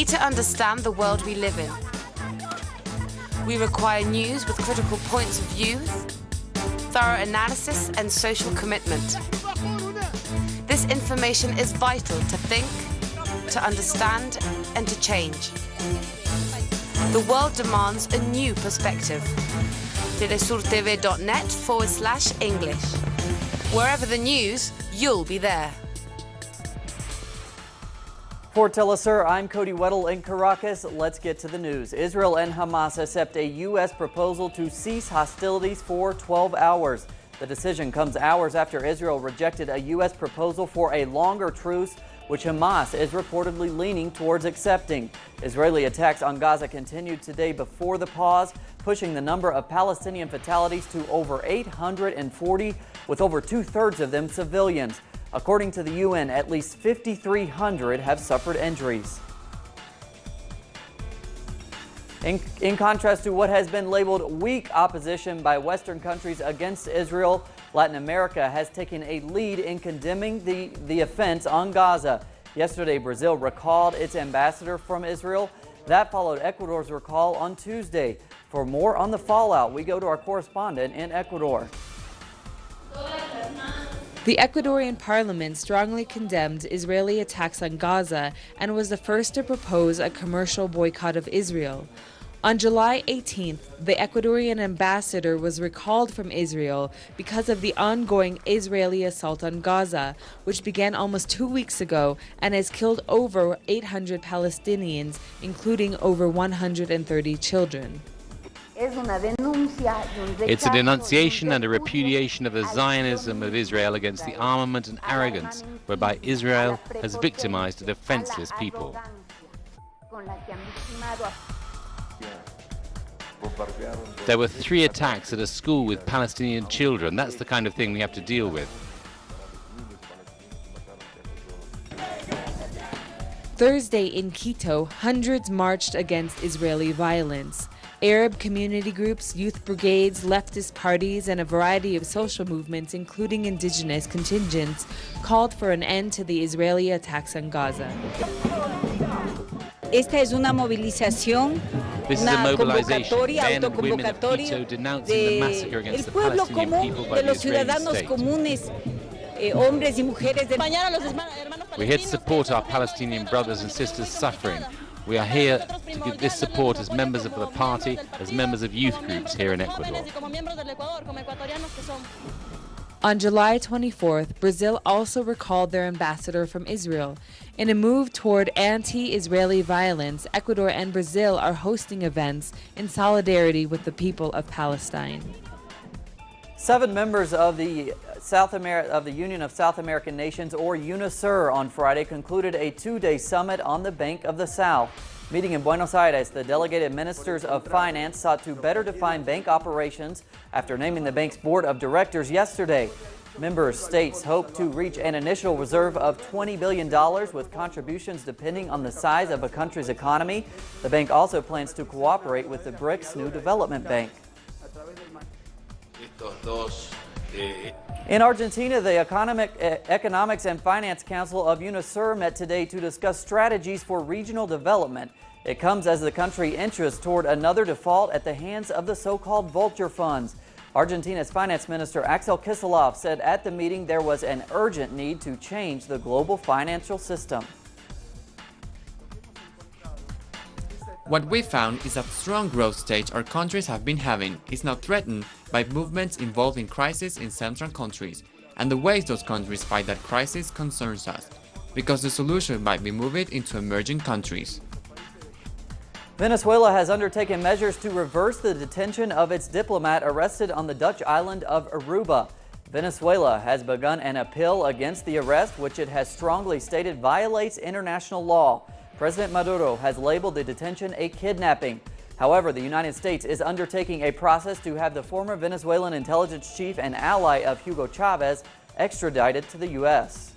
need to understand the world we live in. We require news with critical points of view, thorough analysis, and social commitment. This information is vital to think, to understand, and to change. The world demands a new perspective. telesurtv.net/English. Wherever the news, you'll be there. For Telesur, I'm Cody Weddle in Caracas. Let's get to the news. Israel and Hamas accept a U.S. proposal to cease hostilities for 12 hours. The decision comes hours after Israel rejected a U.S. proposal for a longer truce, which Hamas is reportedly leaning towards accepting. Israeli attacks on Gaza continued today before the pause, pushing the number of Palestinian fatalities to over 840, with over two-thirds of them civilians. According to the UN, at least 5,300 have suffered injuries. In contrast to what has been labeled weak opposition by Western countries against Israel, Latin America has taken a lead in condemning the offense on Gaza. Yesterday, Brazil recalled its ambassador from Israel. That followed Ecuador's recall on Tuesday. For more on the fallout, we go to our correspondent in Ecuador. The Ecuadorian parliament strongly condemned Israeli attacks on Gaza and was the first to propose a commercial boycott of Israel. On July 18th, the Ecuadorian ambassador was recalled from Israel because of the ongoing Israeli assault on Gaza, which began almost 2 weeks ago and has killed over 800 Palestinians, including over 130 children. It's a denunciation and a repudiation of the Zionism of Israel against the armament and arrogance whereby Israel has victimized a defenseless people. There were 3 attacks at a school with Palestinian children. That's the kind of thing we have to deal with. Thursday in Quito, hundreds marched against Israeli violence. Arab community groups, youth brigades, leftist parties, and a variety of social movements, including indigenous contingents, called for an end to the Israeli attacks on Gaza. This is a mobilization, men, women of Quito denouncing the massacre against the Palestinian people by the Israeli state. We're here to support our Palestinian brothers and sisters suffering. We are here to give this support as members of the party, as members of youth groups here in Ecuador. On July 24th, Brazil also recalled their ambassador from Israel. In a move toward anti-Israeli violence, Ecuador and Brazil are hosting events in solidarity with the people of Palestine. 7 members of the Union of South American Nations, or UNASUR, on Friday concluded a 2-day summit on the Bank of the South. Meeting in Buenos Aires, the delegated ministers of finance sought to better define bank operations after naming the bank's board of directors yesterday. Member states hope to reach an initial reserve of $20 billion with contributions depending on the size of a country's economy. The bank also plans to cooperate with the BRICS New Development Bank. In Argentina, the Economics and Finance Council of UNASUR met today to discuss strategies for regional development. It comes as the country inches toward another default at the hands of the so-called vulture funds. Argentina's Finance Minister Axel Kicillof said at the meeting there was an urgent need to change the global financial system. What we found is that strong growth stage our countries have been having is now threatened by movements involved in crisis in central countries, and the ways those countries fight that crisis concerns us, because the solution might be moved into emerging countries. Venezuela has undertaken measures to reverse the detention of its diplomat arrested on the Dutch island of Aruba. Venezuela has begun an appeal against the arrest, which it has strongly stated violates international law. President Maduro has labeled the detention a kidnapping. However, the United States is undertaking a process to have the former Venezuelan intelligence chief and ally of Hugo Chavez extradited to the U.S.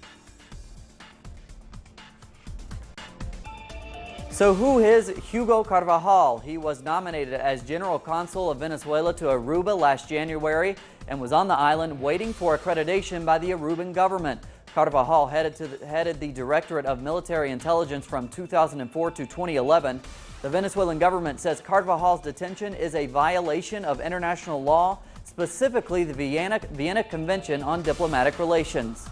So who is Hugo Carvajal? He was nominated as General Consul of Venezuela to Aruba last January and was on the island waiting for accreditation by the Aruban government. Carvajal headed the Directorate of Military Intelligence from 2004 to 2011. The Venezuelan government says Carvajal's detention is a violation of international law, specifically the Vienna Convention on Diplomatic Relations.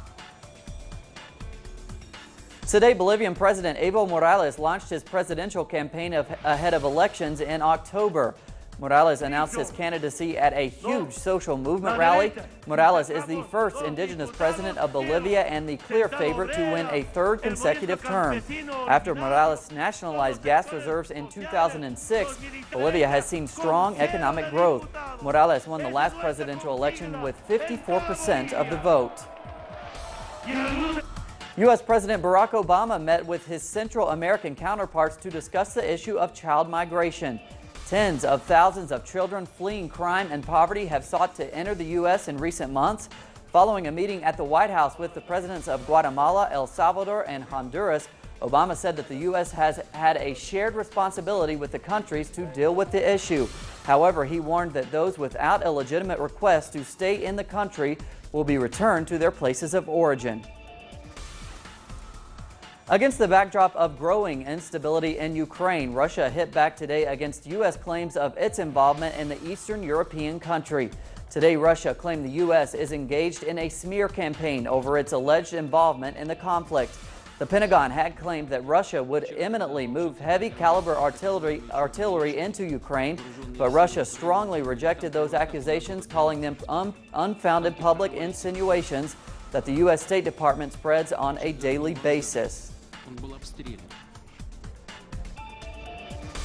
Today, Bolivian President Evo Morales launched his presidential campaign ahead of elections in October. Morales announced his candidacy at a huge social movement rally. Morales is the first indigenous president of Bolivia and the clear favorite to win a third consecutive term. After Morales nationalized gas reserves in 2006, Bolivia has seen strong economic growth. Morales won the last presidential election with 54% of the vote. U.S. President Barack Obama met with his Central American counterparts to discuss the issue of child migration. Tens of thousands of children fleeing crime and poverty have sought to enter the U.S. in recent months. Following a meeting at the White House with the presidents of Guatemala, El Salvador, and Honduras, Obama said that the U.S. has had a shared responsibility with the countries to deal with the issue. However, he warned that those without a legitimate request to stay in the country will be returned to their places of origin. Against the backdrop of growing instability in Ukraine, Russia hit back today against U.S. claims of its involvement in the Eastern European country. Today, Russia claimed the U.S. is engaged in a smear campaign over its alleged involvement in the conflict. The Pentagon had claimed that Russia would imminently move heavy-caliber artillery into Ukraine, but Russia strongly rejected those accusations, calling them unfounded public insinuations that the U.S. State Department spreads on a daily basis.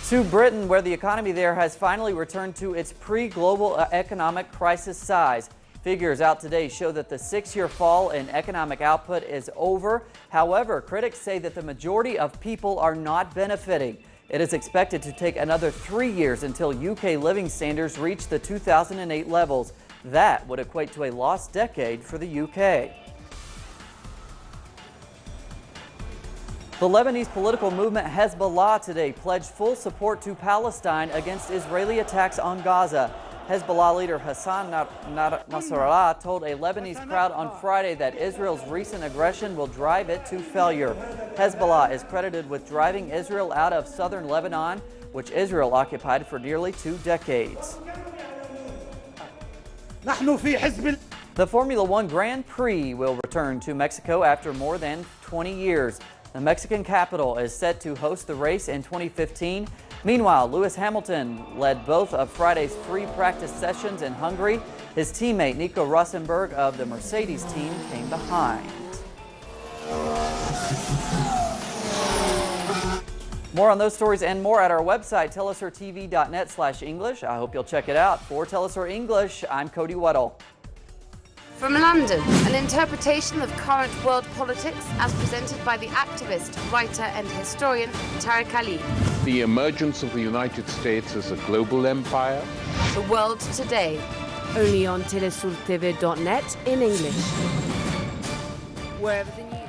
To Britain, where the economy there has finally returned to its pre-global economic crisis size. Figures out today show that the 6-year fall in economic output is over. However, critics say that the majority of people are not benefiting. It is expected to take another 3 years until UK living standards reach the 2008 levels. That would equate to a lost decade for the UK. The Lebanese political movement Hezbollah today pledged full support to Palestine against Israeli attacks on Gaza. Hezbollah leader Hassan Nasrallah told a Lebanese crowd on Friday that Israel's recent aggression will drive it to failure. Hezbollah is credited with driving Israel out of southern Lebanon, which Israel occupied for nearly 2 decades. The Formula One Grand Prix will return to Mexico after more than 20 years. The Mexican capital is set to host the race in 2015. Meanwhile, Lewis Hamilton led both of Friday's free practice sessions in Hungary. His teammate Nico Rosberg of the Mercedes team came behind. More on those stories and more at our website, telesurtv.net/English. I hope you'll check it out. For Telesur English, I'm Cody Weddle. From London, an interpretation of current world politics as presented by the activist, writer and historian Tariq Ali. The emergence of the United States as a global empire. The world today, only on telesurtv.net in English. Wherever the news